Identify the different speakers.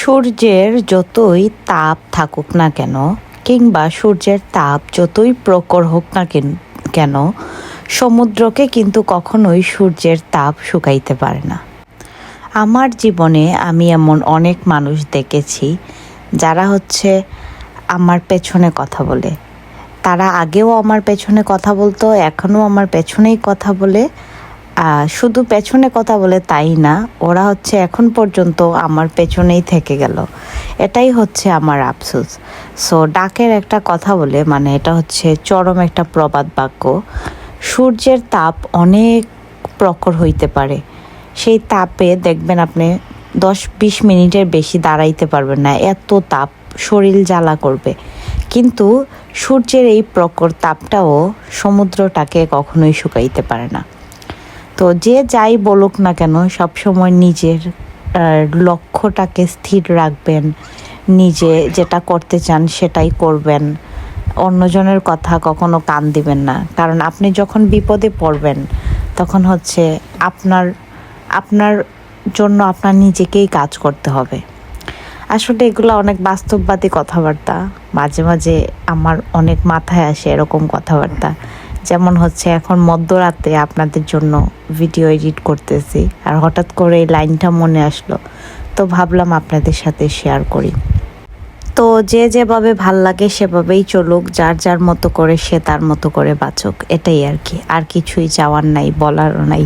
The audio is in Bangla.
Speaker 1: সূর্যের যতই তাপ থাকুক না কেন কিংবা সূর্যের তাপ যতই প্রখর হোক না কেন সমুদ্রকে কিন্তু কখনোই সূর্যের তাপ শুকাইতে পারে না। আমার জীবনে আমি এমন অনেক মানুষ দেখেছি যারা আমার পেছনে কথা বলে। তারা আগেও আমার পেছনে কথা বলতো, এখনও আমার পেছনেই কথা বলে। শুধু পেছনে কথা বলে তাই না, ওরা এখন পর্যন্ত আমার পেছনেই থেকে গেল। এটাই আমার আফসোস। সো ডাকের একটা কথা বলে, মানে এটা চরম একটা প্রবাদ বাক্য। সূর্যের তাপ অনেক প্রখর হইতে পারে, সেই তাপে দেখবেন আপনি 10-20 মিনিটের বেশি দাঁড়াইতে পারবেন না, এত তাপ শরীর জ্বালা করবে। কিন্তু সূর্যের এই প্রখর তাপটাও সমুদ্রটাকে কখনোই শুকাইতে পারে না। তো যে যাই বলুক না কেন, সবসময় নিজের লক্ষ্যটাকে স্থির রাখবেন, নিজে যেটা করতে চান সেটাই করবেন। অন্যজনের কথা কখনো কান দিবেন না, কারণ আপনি যখন বিপদে পড়বেন তখন আপনার জন্য আপনার নিজেকেই কাজ করতে হবে। আসলে এগুলো অনেক বাস্তববাদী কথাবার্তা। মাঝে মাঝে আমার অনেক মাথায় আসে এরকম কথাবার্তা। যেমন এখন মধ্যরাতে আপনাদের জন্য ভিডিও এডিট করতেছি, আর হঠাৎ করে এই লাইনটা মনে আসলো, তো ভাবলাম আপনাদের সাথে শেয়ার করি। তো যে যেভাবে ভাল লাগে সেভাবেই চলুক, যার যার মতো করে সে তার মতো করে বাঁচুক, এটাই আর কি। আর কিছুই চাওয়ার নাই, বলারও নাই।